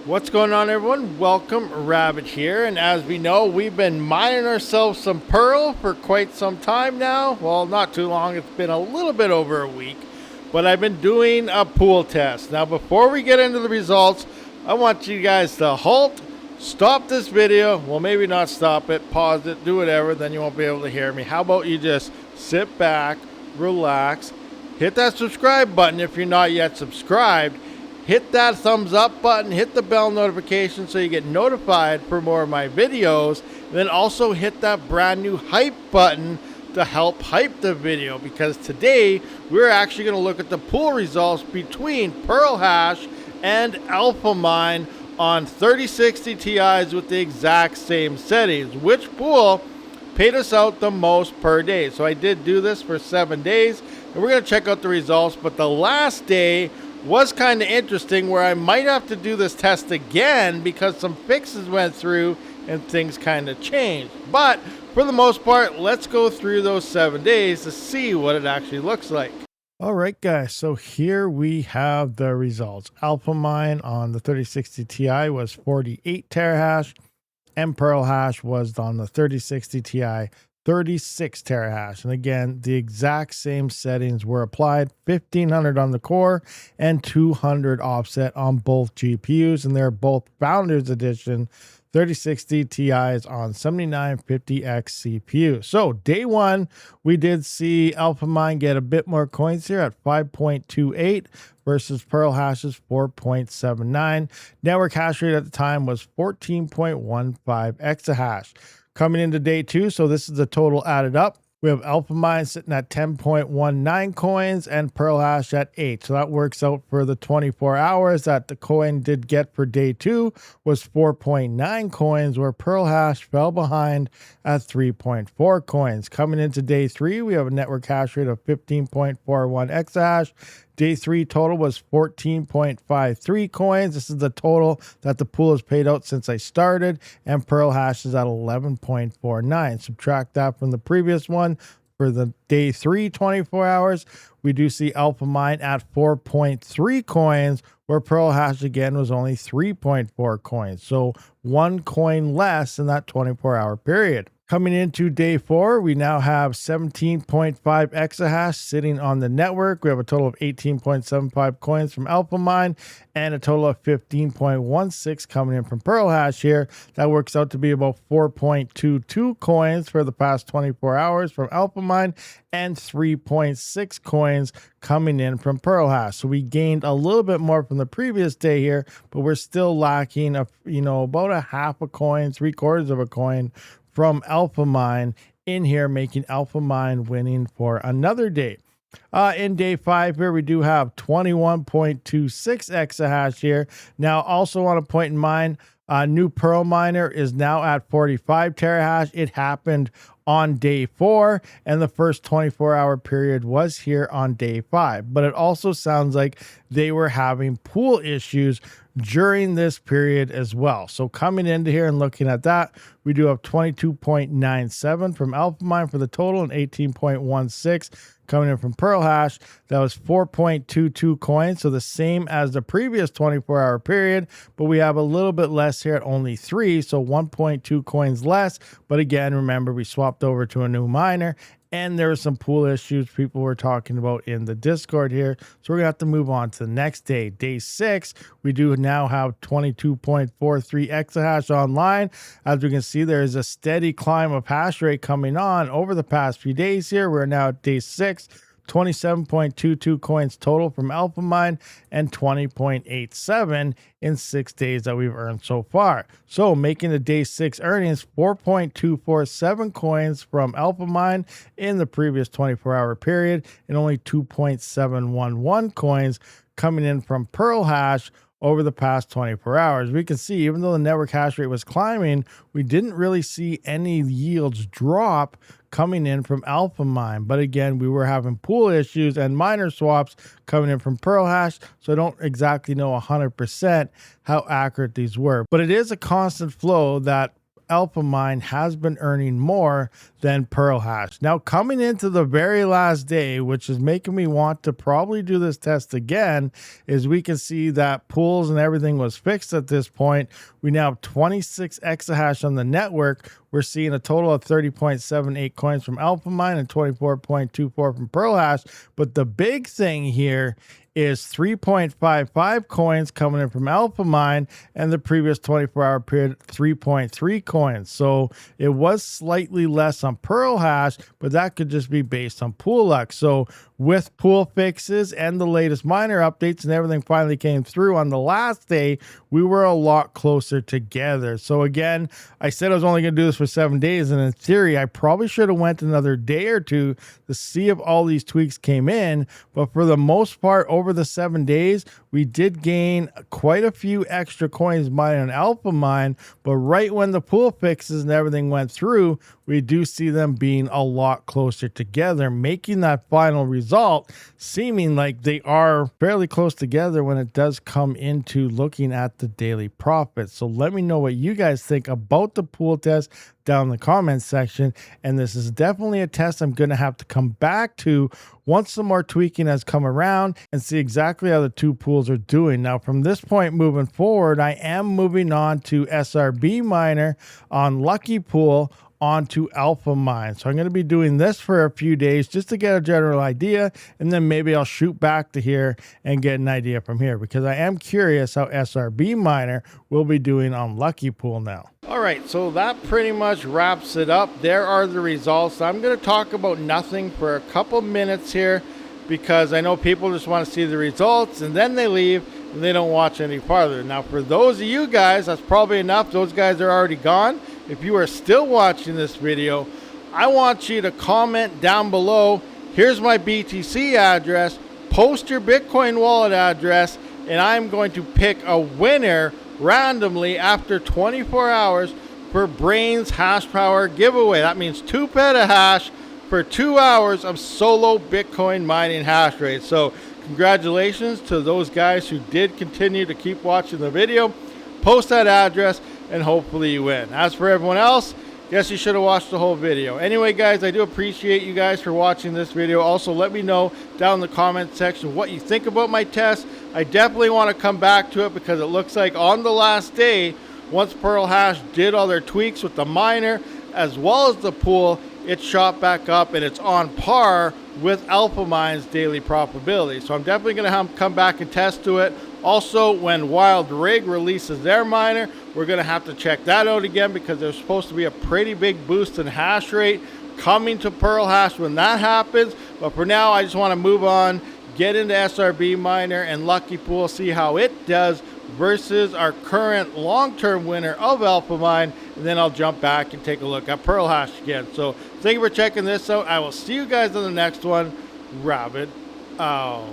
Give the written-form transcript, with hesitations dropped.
What's going on, everyone? Welcome, Rabid here. And as we know, we've been mining ourselves some Pearl for quite some time now. Well, not too long. It's been a little bit over a week. But I've been doing a pool test. Now, before we get into the results, I want you guys to halt, stop this video. Well, maybe not stop it, pause it, do whatever. Then you won't be able to hear me. How about you just sit back, relax, hit that subscribe button if you're not yet subscribed. Hit that thumbs up button, hit the bell notification so you get notified for more of my videos. And then also hit that brand new hype button to help hype the video, because today we're actually going to look at the pool results between PearlHash and Alphamine on 3060 Ti's with the exact same settings. Which pool paid us out the most per day? So I did do this for 7 days, and we're going to check out the results. But the last day was kind of interesting, where I might have to do this test again because some fixes went through and things kind of changed. But for the most part, let's go through those 7 days to see what it actually looks like. All right, guys, so here we have the results. Alphamine on the 3060 Ti was 48 terahash, and PearlHash was on the 3060 Ti 36 terahash. And again, the exact same settings were applied: 1500 on the core and 200 offset on both GPUs. And they're both Founders Edition 3060 Ti's on 7950X CPU. So day one, we did see Alphamine get a bit more coins here at 5.28 versus PearlHash's 4.79. Network hash rate at the time was 14.15 exahash. Coming into day two, so this is the total added up. We have Alphamine sitting at 10.19 coins and PearlHash at 8. So that works out for the 24 hours that the coin did get for day two was 4.9 coins, where PearlHash fell behind at 3.4 coins. Coming into day three, we have a network hash rate of 15.41 exahash. Day three total was 14.53 coins. This is the total that the pool has paid out since I started, and PearlHash is at 11.49. Subtract that from the previous one. For the day three 24 hours, we do see Alphamine at 4.3 coins, where PearlHash again was only 3.4 coins. So 1 coin less in that 24-hour period. Coming into day four, we now have 17.5 exahash sitting on the network. We have a total of 18.75 coins from Alphamine and a total of 15.16 coming in from PearlHash here. That works out to be about 4.22 coins for the past 24 hours from Alphamine and 3.6 coins coming in from PearlHash. So we gained a little bit more from the previous day here, but we're still lacking about a half a coin, 3/4 of a coin from Alphamine in here, making Alphamine winning for another day. In day five here, we do have 21.26 exahash here. Now, also want to point in mind, new Pearl miner is now at 45 terahash. It happened on day four, and the first 24-hour period was here on day five. But it also sounds like they were having pool issues during this period as well. So coming into here and looking at that, we do have 22.97 from Alphamine for the total and 18.16 coming in from PearlHash. That was 4.22 coins, so the same as the previous 24-hour period, but we have a little bit less here at only 3, so 1.2 coins less. But again, remember, we swapped over to a new miner, and there were some pool issues people were talking about in the Discord here. So we're going to have to move on to the next day. Day 6, we do now have 22.43 exahash online. As we can see, there is a steady climb of hash rate coming on over the past few days here. We're now at day 6. 27.22 coins total from Alphamine and 20.87 in 6 days that we've earned so far. So making the day 6 earnings 4.247 coins from Alphamine in the previous 24-hour period, and only 2.711 coins coming in from PearlHash over the past 24 hours. We can see, even though the network hash rate was climbing, we didn't really see any yields drop coming in from Alphamine. But again, we were having pool issues and miner swaps coming in from PearlHash, so I don't exactly know 100% how accurate these were. But it is a constant flow that Alphamine has been earning more than PearlHash. Now, coming into the very last day, which is making me want to probably do this test again, is we can see that pools and everything was fixed at this point. We now have 26 exahash on the network. We're seeing a total of 30.78 coins from Alphamine and 24.24 from PearlHash. But the big thing here is 3.55 coins coming in from Alphamine, and the previous 24-hour period 3.3 coins. So it was slightly less on PearlHash, but that could just be based on pool luck. So with pool fixes and the latest miner updates and everything finally came through on the last day, we were a lot closer together. So again, I said I was only going to do this for 7 days, and in theory, I probably should have went another day or two to see if all these tweaks came in. But for the most part, over the 7 days, we did gain quite a few extra coins mining on Alphamine. But right when the pool fixes and everything went through, we do see them being a lot closer together, making that final result seeming like they are fairly close together when it does come into looking at the daily profit. So let me know what you guys think about the pool test down in the comments section. And this is definitely a test I'm going to have to come back to once some more tweaking has come around and see exactly how the two pools are doing. Now, from this point moving forward, I am moving on to SRB Miner on Lucky Pool onto Alphamine. So I'm going to be doing this for a few days just to get a general idea, and then maybe I'll shoot back to here and get an idea from here, because I am curious how SRB Miner will be doing on Lucky Pool now. All right, so that pretty much wraps it up. There are the results. I'm going to talk about nothing for a couple minutes here, because I know people just want to see the results and then they leave and they don't watch any farther. Now, for those of you guys, that's probably enough. Those guys are already gone. If you are still watching this video, I want you to comment down below. Here's my BTC address. Post your Bitcoin wallet address, and I'm going to pick a winner randomly after 24 hours for Brains Hash Power giveaway. That means 2 petahash for 2 hours of solo Bitcoin mining hash rate. So congratulations to those guys who did continue to keep watching the video. Post that address and hopefully you win. As for everyone else, guess you should have watched the whole video. Anyway, guys, I do appreciate you guys for watching this video. Also, let me know down in the comment section what you think about my test. I definitely want to come back to it, because it looks like on the last day, once PearlHash did all their tweaks with the miner as well as the pool, it shot back up and it's on par with Alphamine's daily profitability. So I'm definitely going to come back and test to it. Also, when Wild Rig releases their miner, we're going to have to check that out again, because there's supposed to be a pretty big boost in hash rate coming to PearlHash when that happens. But for now, I just want to move on, get into SRB Miner and Lucky Pool, see how it does versus our current long-term winner of Alphamine, and then I'll jump back and take a look at PearlHash again. So thank you for checking this out. I will see you guys on the next one. Rabid out.